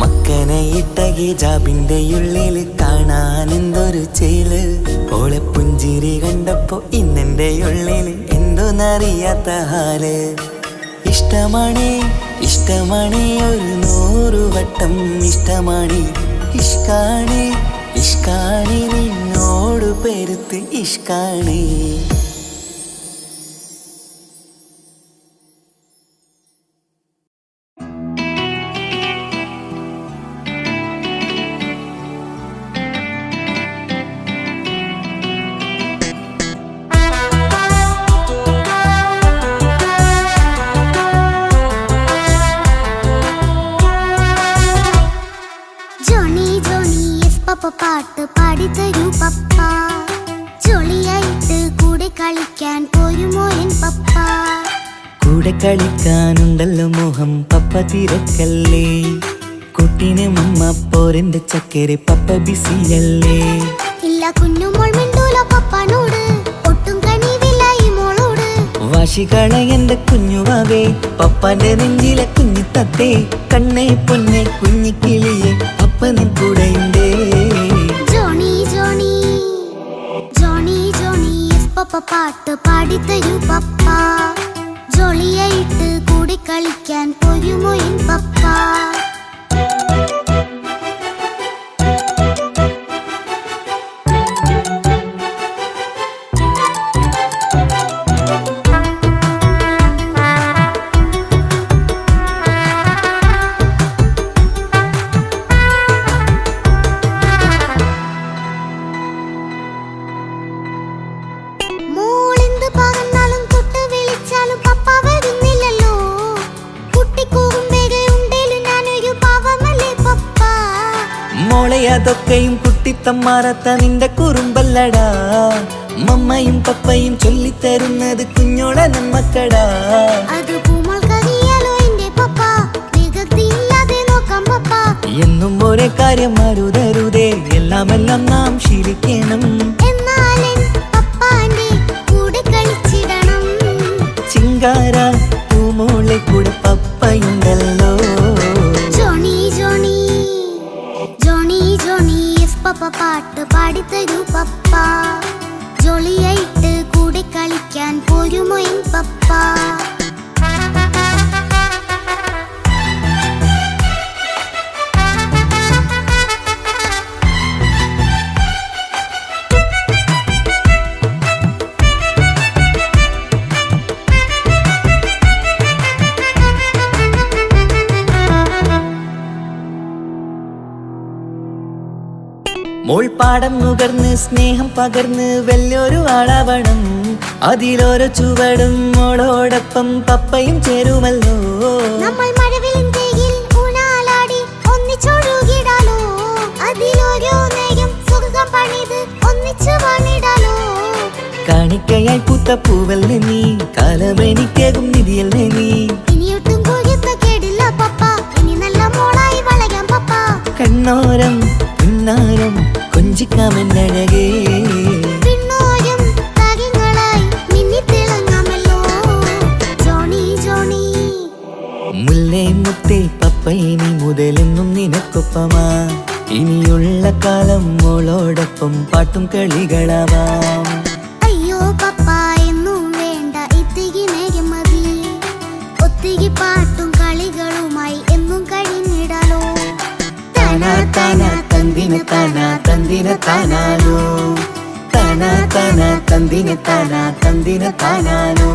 മക്കനയിട്ട ഹിജാബിന്റെ ഉള്ളിൽ കാണാൻ എന്തൊരു ചേല് ഓളെ പുഞ്ചിരി കണ്ടപ്പോ ഇന്നെന്റെ ഉള്ളിൽ എന്തോന്നറിയാത്ത ഹാല് ഇഷ്ടമാണ് ഇഷ്ടമാണ് ഒരു 100 വട്ടം ഇഷ്ടമാണ് ഇഷ്കാണ് ഇഷ്കാണ് നിന്നോട് പെരുത്ത് ഇഷ്കാണ് ജോണി ജോണി എസ് പപ്പ പാട്ട് പാടിത്തരൂ പപ്പ ജോളിയായിട്ട് കൂടെ കളിക്കാൻ പോരുമോ എൻ പപ്പ കൂടെ കളിക്കാനുണ്ടല്ലോ മോഹം പപ്പ തിരക്കല്ലേ കുട്ടീനെ മമ്മ പോരെന്റെ ചക്കരെ പപ്പ ബിസിയല്ലേ ഇല്ല കുഞ്ഞുമോൾ മിണ്ടൂല പപ്പനോട് ഒട്ടും കണിവില്ല ഈ മോളോട് വാശികള എന്റെ കുഞ്ഞുവാവേ പപ്പാന്റെ നെഞ്ചിലെ കുഞ്ഞു തത്തേ കണ്ണേ പൊന്നെ കുഞ്ഞിക്കിളിയെ അപ്പനും കൂടെയുണ്ടേ Johnny Johnny Johnny Johnny yes papa പാട്ട് പാടിത്തരൂ പപ്പ ജോളിയായിട്ട് കൂടെ കളിക്കാൻ പോരുമോ എൻ പപ്പ മോളെന്ത് പറഞ്ഞാലും തൊട്ട് വിളിച്ചാലും പപ്പ വരുന്നില്ലല്ലോ കുട്ടിക്കൂകും വേഗം ഉണ്ടേലും ഞാനൊരു പാവമല്ലേ പപ്പ മോളെ അതൊക്കെയും കുട്ടിത്തമ്മാറത്ത നിന്റെ കുറുമ്പല്ലടാ മമ്മയും പപ്പയും ചൊല്ലിത്തരുന്നത് കുഞ്ഞോളെ നമ്മക്കടാ അത് പൂമോൾക്കറിയാലോ എന്റെ പപ്പ വികൃതിയില്ലാതെ നോക്കാം പപ്പ എന്നും ഒരേ കാര്യം അരുതരുതേ എല്ലാം നാം ശീലിക്കണം എന്നാലൻ പപ്പാന്റെ കൂടെ കളിച്ചിടണം ചിങ്കാര പൂമോളെ കൂടെ പപ്പയുണ്ടല്ലോ Johnny Johnny Johnny Johnny yes papa പാട്ട് പാടിത്തരൂ പപ്പ ജോളിയായിട്ട് കൂടെ കളിക്കാൻ പോരുമോ എൻ പപ്പ മോൾ പാടം നുകർന്ന് സ്നേഹം പകർന്ന് വലിയൊരു ആളാവണം അതിലോരോ ചുവടും മോളോടൊപ്പം പപ്പയും ചേരുമല്ലോ. നമ്മൾ മഴവിലും തേയിൽ ഊഞ്ഞാലാടി ഒന്നിച്ചൊഴുകിടാലോ. അതിലോരോ നേരം സുഖം പണിത് ഒന്നിച്ചു വാണിടാലോ. കാണിക്കയായി പൂത്ത പൂവല്ലേ നീ, കാലമെനിക്കേകും നിധിയല്ലേ നീ. ഇനിയൊട്ടും കൊഴുത്ത കേടില്ല പപ്പ, ഇനി നല്ല മോളായി വളരാം പപ്പ. കണ്ണോരം പിന്നാരം കൊഞ്ചിക്കാമെന്നഴകേ, പിന്നോരം താരങ്ങളായി മിന്നിത്തിളങ്ങാമല്ലോ. ജോണി ജോണി മുല്ലേ മുത്തേ പപ്പയിനി മുതലെന്നും നിനക്കൊപ്പമാ. ഇനിയുള്ള കാലം മോളോടൊപ്പം പാട്ടും കളികളാവാം. അയ്യോ പപ്പ എന്നും വേണ്ട ഇത്തിരി നേരം മതി. ഒത്തിരി പാട്ടും കളികളുമായി എന്നും കഴിഞ്ഞിടാലോ. താനാ താനാ തന്തിന താനാ തന്തിന താനാലോ, താനാ താനാ തന്തിന താനാ തന്തിന താനാലോ.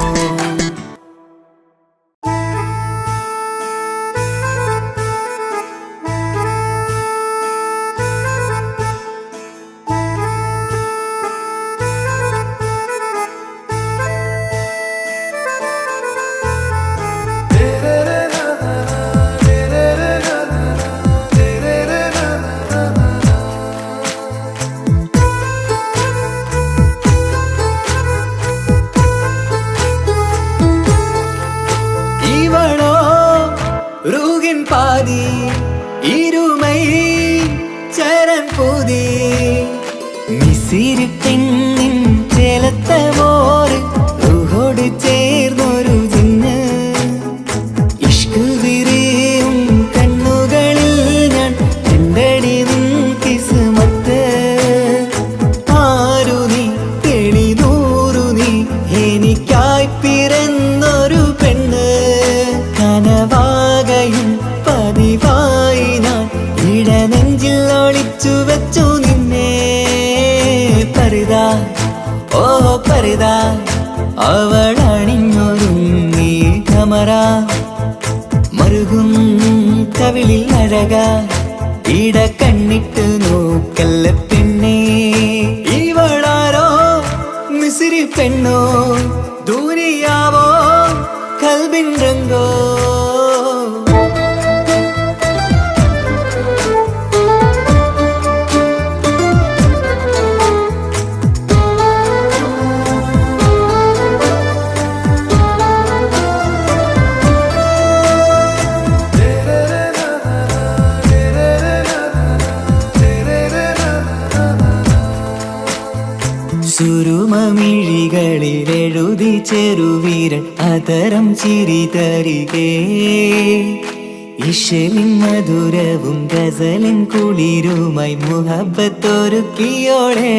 பாதி இருமை சரண் போதி மிசிறு பெண்ணின் ചേലത്തെ മോര് റൂഹോട് ചേർന്നൊരു ജിന്ന്. ഇഷ്ക് വിരിയും കണ്ണുകളിൽ ഞാൻ കണ്ടടി നിൻ കിസ്മത്ത്. ആരു നീ തെളിനൂറു നീ എനിക്കായി പിറന്നൊരു പെണ്ണ്. കനവാകയും പതിവായി ഞാൻ ഇടനെഞ്ചിൽ ഒളിച്ചു വെച്ചു നിന്നെ. പരിതാ ഓ പരിതാ അവളണിഞ്ഞൊരുങ്ങി കമറ മറുകും കവിളിൽ അഴക ഇട കണ്ണിട്ട് നോക്കല്ല പെണ്ണേ. ഇവളാരോ മിസിരി പെണ്ണോ ദൂരിയാവോ കൽബിൻ രംഗോ. സുരുമമിഴികളിൽ എഴുതി ചെറുവീരൻ അതരം ചിരി തരികേ. ഇശലിൻ മധുരവും ഗസലിൻ കുളിരുമായി മുഹബത്തൊരുക്കിയോളെ.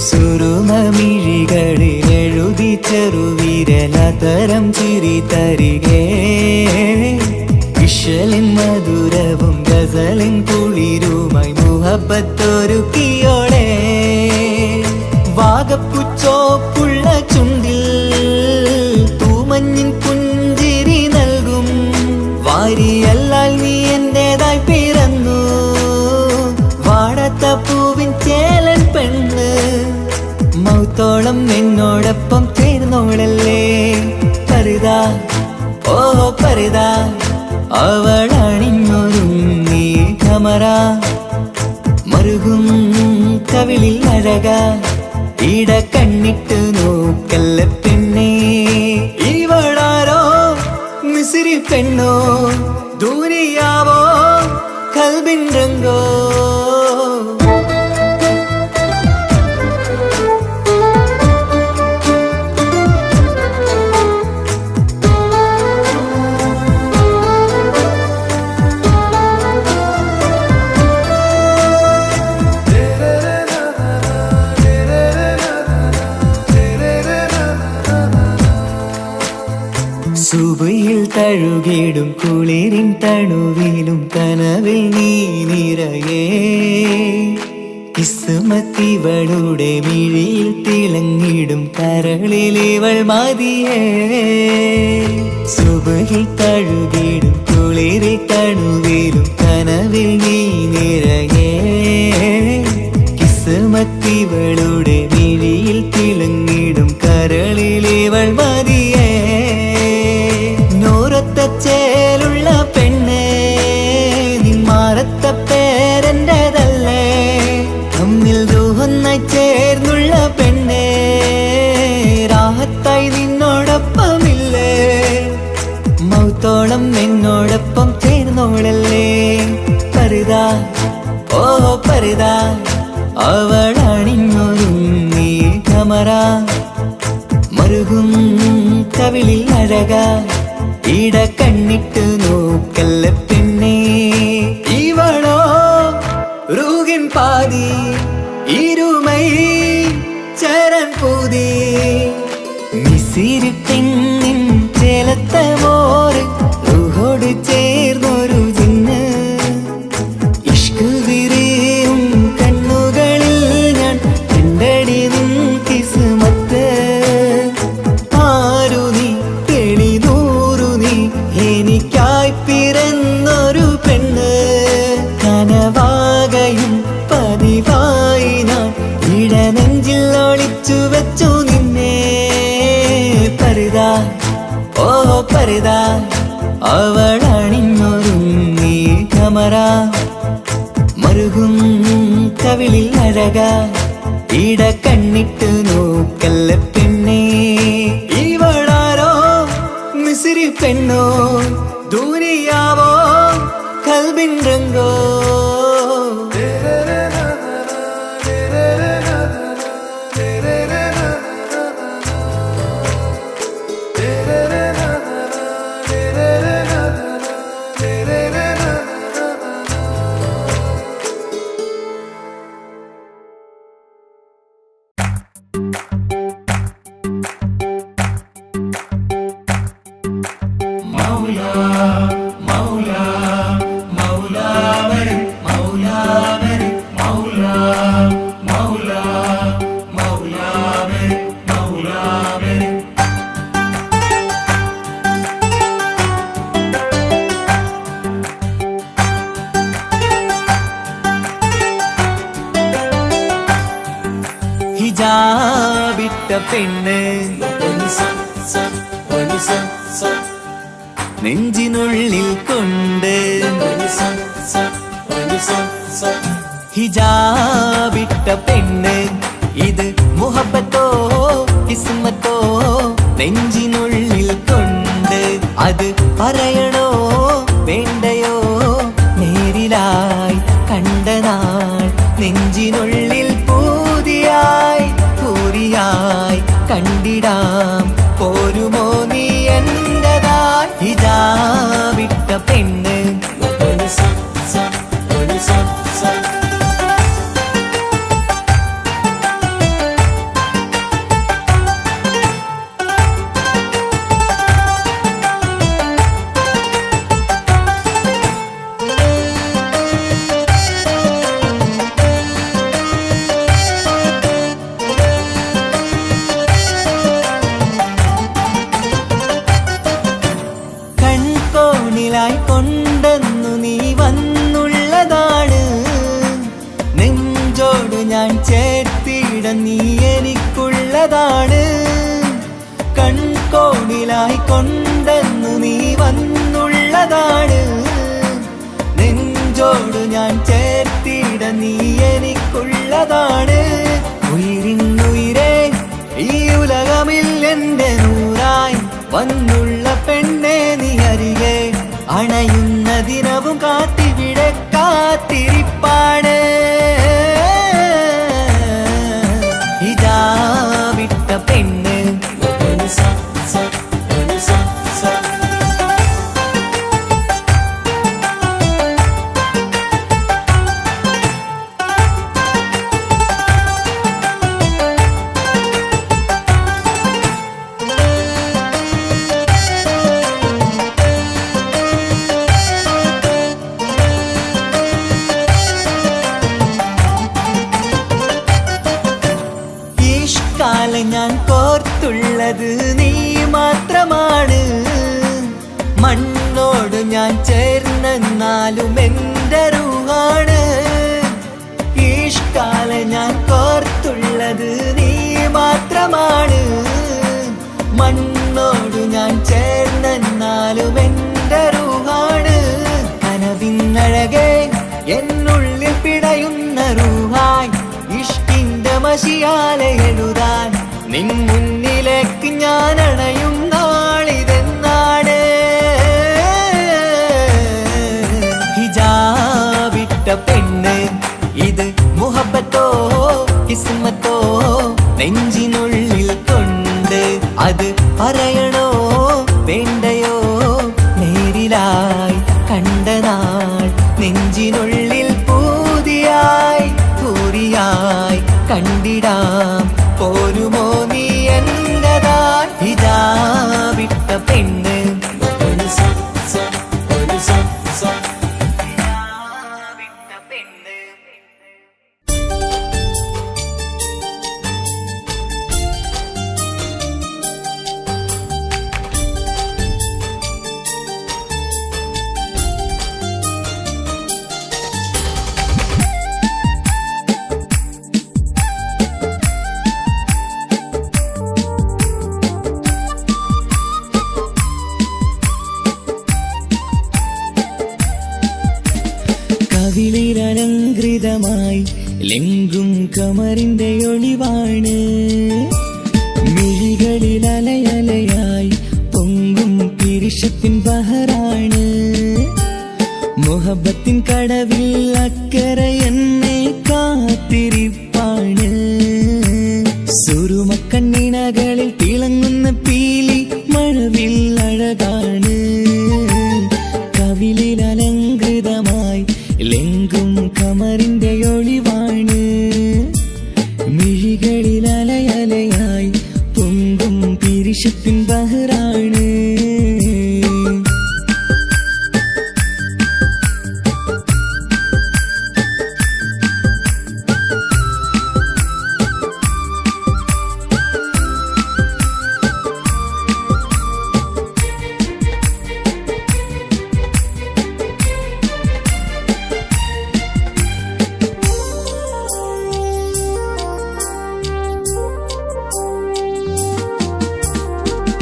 സുരുമമിഴികളിൽ എഴുതി ചെറുവീരൻ അതരം ചിരി തരികേ. ഇശലിൻ മധുരവും ഗസലിൻ കുളിരുമായി മുഹബത്തൊരുക്കിയോളെ. വാഗപ്പുച്ചോപ്പുള്ള ചുണ്ടിൽ തൂമഞ്ഞിൻ പുഞ്ചിരി നൽകും. വാരിയല്ലാൽ നീ എന്റേതായി പിറന്നു. വാടാത്ത പൂവിൻ ചേലൻ പെണ്ണ് മൗത്തോളം എന്നോടൊപ്പം ചേർന്നോളല്ലേ. പരിതാ ഓ പരിതാ അവളണിഞ്ഞൊരുങ്ങി കമറ മറുകും കവിളിൽ അഴക ഇട കണ്ണിട്ട് നോക്കല്ല പെണ്ണേ. ഇവളാരോ മിസിരി പെണ്ണോ ദൂരിയാവോ കൽബിൻ രംഗോ. സുബയിൽ തഴുകിടും കുളിരിൻ തണുവിലും കനവിൽ നീ നിറയേ. കിസ്മത്തിവളുടെ മിഴിയിൽ തിളങ്ങിടും കരളിലിവൾ മതിയേ. സുബയിൽ തഴുകിടും കുളിരിൽ തണുവിലും കനവിൽ നീ നിറയേ. കിസ്മത്തിവളുടെ മിഴിയിൽ തിളങ്ങിടും മറുകും കവിളിൽ അഴകാ ഇട കണ്ണിട്ട് നോക്കല്ല പെണ്ണേ ഇവളോ റൂകിൻ പാതി ഇരുമൈ ചരൻ പൂതി മിസിരി പെണ്ണിൻ ചേലത്ത മോറ് റൂഹോട് ചേർന്നൊരു ജിന്ന് ഇഷ്ക് വിരിയും കണ്ണുകളിൽ ഞാൻ കണ്ടടി നിൻ കിസ്മത്ത് ആരു നീ തെളിനൂറു നീ എനിക്കായി പിറന്നൊരു പെണ്ണ് കനവാകയും പതിവായി ഞാൻ ഇടനെഞ്ചിൽ ഒളിച്ചു വെച്ചു നിന്നെ പരിതാ ഓ പരിതാ അവളണിഞ്ഞൊരുങ്ങി കമറ മറുകും കവിളിൽ അഴകാ ഇട കണ്ണിട്ട് നോക്കല്ല പെണ്ണേ ഇവളാരോ മിസിരി പെണ്ണോ ദൂരിയാവോ കൽബിൻ രംഗോ ഹിജാബിട്ട പെണ്ണ് നെഞ്ചിനുള്ളിൽ കൊണ്ട് ഹിജാബിട്ട പെണ്ണ് ഇത് മുഹബത്തോ കിസ്മത്തോ നെഞ്ചിനുള്ളിൽ കൊണ്ട് അത് പറയണോ വേണ്ടയോ നേരിലായി കണ്ട നാൾ നെഞ്ചിനുള്ളിൽ പൂതിയായി പൂരിയായി കണ്ടിടാം പോരുമോ നീ എന്റതായി ഹിജാബിട്ട പെണ്ണ് കൺകോണിലായി കൊണ്ടെന്നു നീ വന്നുള്ളതാണ് നെഞ്ചോട് ഞാൻ ചേർത്തിട നീ എനിക്കുള്ളതാണ് കൺകോണിലായി കൊണ്ടെന്നു നീ വന്നുള്ളതാണ് നെഞ്ചോട് ഞാൻ ചേർത്തിട നീ എനിക്കുള്ളതാണ് ഉയിരിന്നുയിരേ ഈ ഉലകമിൽ എന്റെ നൂറായി വന്നുള്ള പെണ്ണെ നീ അരികെ അണയുന്ന ദിനവും കാത്തിവിടെ കാത്തിരിപ്പാണ് ഹിജാബിട്ട പെണ്ണ് കാലം ഞാൻ കോർത്തുള്ളത് നീ മാത്രമാണ് മണ്ണോട് ഞാൻ ചേർന്നെന്നാലും എൻ്റെ റൂഹാണ് ഈഷ്കാലം ഞാൻ കോർത്തുള്ളത് നീ മാത്രമാണ് മണ്ണോട് ഞാൻ ചേർന്നെന്നാലും എൻ്റെ റൂഹാണ് കനവിന്നഴകെ എന്നുള്ളിൽ പിടയുന്ന റൂഹായി ഇഷ്കിന്റെ മഷിയാലെ എഴുതാൻ നിൻ മുന്നിലേക്ക് ഞാൻ അണയും നാളിതെന്നാണ് ഹിജാബിട്ട പെണ്ണ് ഇത് മുഹബത്തോ കിസ്മത്തോ നെഞ്ചിനുള്ളിൽ കൊണ്ട് അത് പറയണോ വേണ്ടയോ നേരിലായി കണ്ട നാൾ നെഞ്ചിനുള്ളിൽ പൂതിയായി പൂരിയായി കണ്ടിടാം പോരുമോ നീ എന്നതായി ഇതാ വിട്ട പെണ്ണ് കവിളിലലങ്കൃതമായി ലെങ്കും കമറിന്റെ ഒളിവാണ് മിഴികളിൽ അലയലയായി പൊങ്കും പിരിശത്തിൻ ബഹറാണ് മുഹബത്തിൻ കടവിൽ അക്കരെ എന്നെ കാത്തിരിപ്പാണ് സുറുമക്കണ്ണിണകളിൽ തിളങ്ങുന്ന പീലി മഴവിൽ അഴകാണ് കവിളിൽ അലങ്കൃതമായി ലെങ്കും കമറിന്റെ ഒളിവാണ് മിഴികളിൽ അലയലയായി പൊങ്കും പിരിശത്തിൻ ബഹറാണ്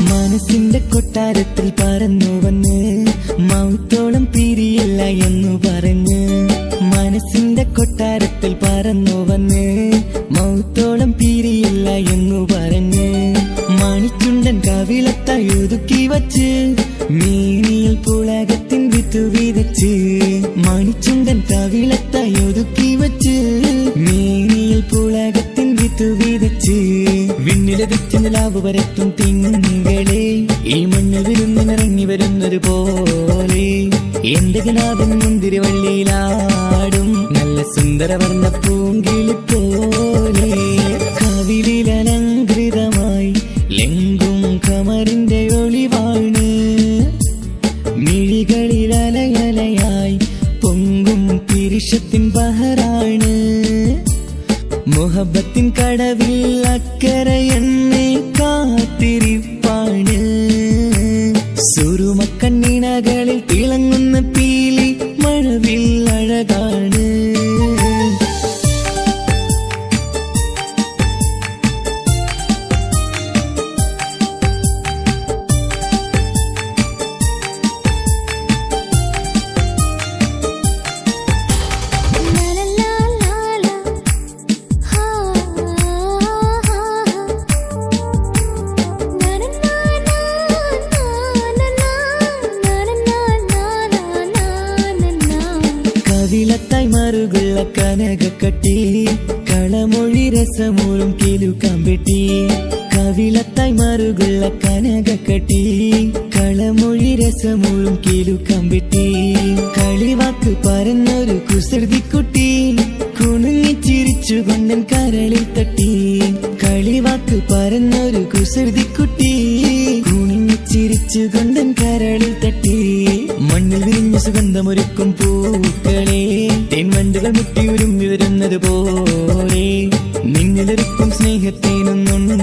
മനസ്സിന്റെ കൊട്ടാരത്തിൽ പറന്നു വന്ന് മൗത്തോളം പിരിയില്ല എന്നു പറഞ്ഞ് മനസ്സിന്റെ കൊട്ടാരത്തിൽ പറന്നു വന്ന് മൗത്തോളം പിരിയില്ല എന്നു പറഞ്ഞ് മണിച്ചുണ്ടൻ കവിളത്തായി ഒതുക്കി വച്ച് മീനിയിൽ പുളകത്തിൻ വിത്തു വിതച്ച് മണിച്ചുണ്ടൻ കവിളത്തായി ഒതുക്കി വച്ച് മീനിയിൽ പുളകത്തിൻ വിത്തു വിതച്ച് വിണ്ണിലതിച്ച് നിലാവ് വരത്തും തിങ്കളെ ഈ മണ്ണ് വിരുന്നിനിറങ്ങി വരുന്നത് പോലെ എന്റെ കിനാവിൻ മുന്തിരിവള്ളിയിലാടും നല്ല സുന്ദരവർണ്ണ പൂങ്കിളി പോലെ കവിളിലലങ്കൃതമായി ലെങ്കും കമറിന്റെ ഒളിവാണ് മിഴികളിൽ അലയലയായി പൊങ്കും പിരിശത്തിൻ ബഹറാണ് മുഹബത്തിൻ കടവിൽ അക്കരെ എന്നെ കാത്തിരിപ്പാണ് സുറുമക്കണ്ണിണകളിൽ തിളങ്ങുന്ന പീലി മഴവിൽ അഴകാണ് കവിളത്തായി മറുകുള്ള കനകക്കട്ടി കളമൊഴി രസമൂറും കിലുക്കാമ്പെട്ടി കവിളത്തായി മറുകുള്ള കനകക്കട്ടി കളമൊഴി രസമൂറും കിലുക്കാമ്പെട്ടി കളിവാക്ക് പറഞ്ഞൊരു കുസൃതിക്കുട്ടി കുണുങ്ങിച്ചിരിച്ചു കൊണ്ടൻ കരളിൽ തട്ടി കളിവാക്ക് പറഞ്ഞൊരു കുസൃതിക്കുട്ടി കുണുങ്ങിച്ചിരിച്ചു കൊണ്ടൻ കരളിൽ തട്ടി മണ്ണിൽ വിരിഞ്ഞ സുഗന്ധമൊരുക്കും പൂക്കളെ തേൻവണ്ടുകൾ മുട്ടിയുരുമ്പി വരുന്നത് പോലെ നിന്നിലൊരുക്കും സ്നേഹത്തേനൊന്നുണ്ണാൻ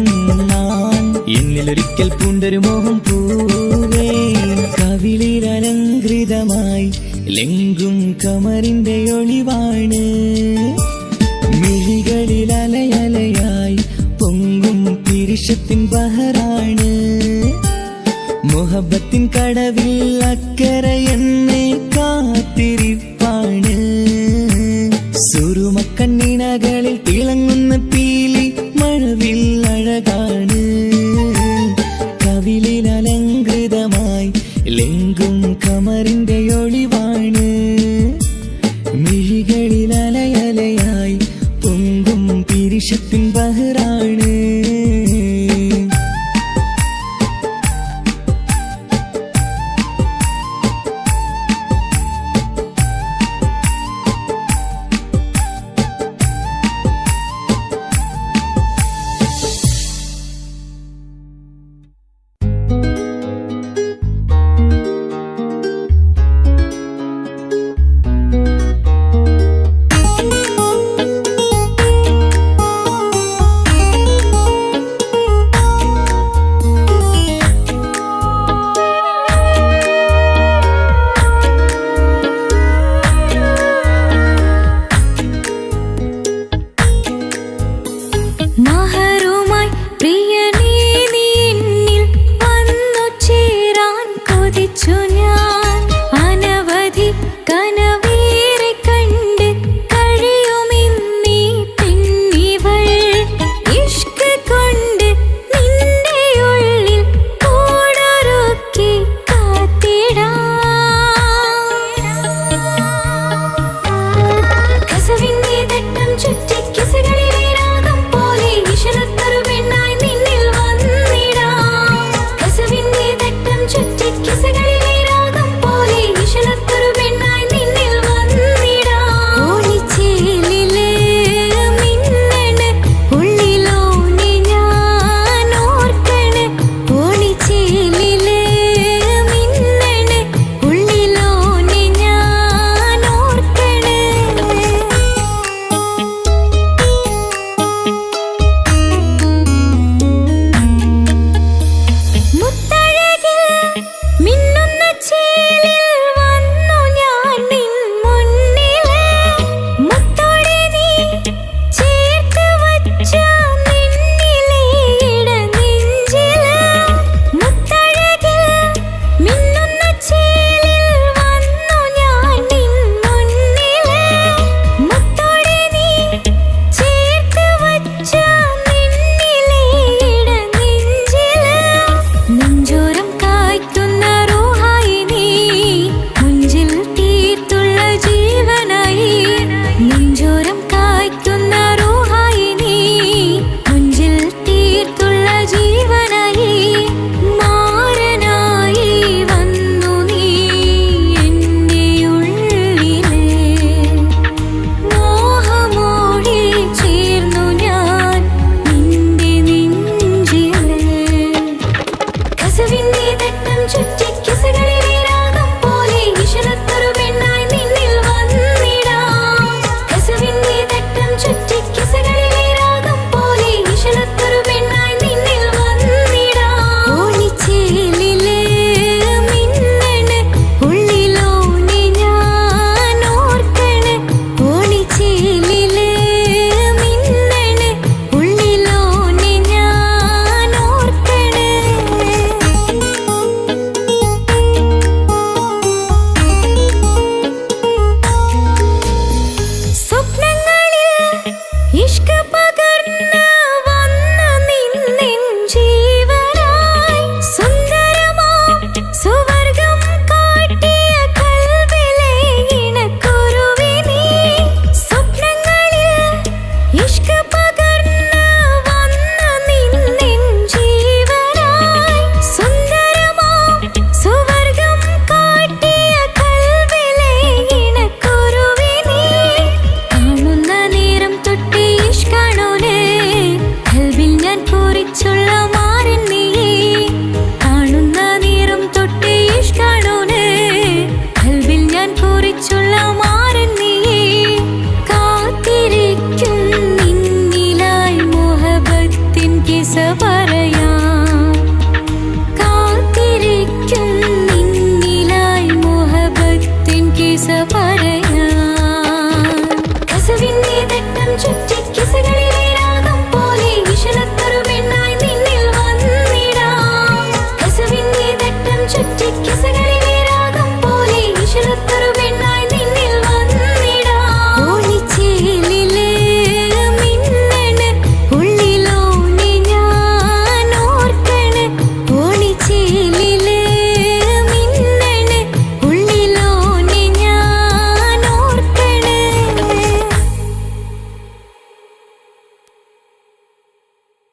എന്നിലൊരിക്കൽ പൂണ്ടൊരു മോഹം പൂവേ കവിളിലലങ്കൃതമായി ലെങ്കും കമറിന്റെ ഒളിവാണ് മിഴികളിൽ അലയലയായി പൊങ്കും പിരിശത്തിൻ ബഹറാണ് മുഹബത്തിൻ കടവിൽ അക്കരെ എന്നെ കാത്തിരിപ്പാണ്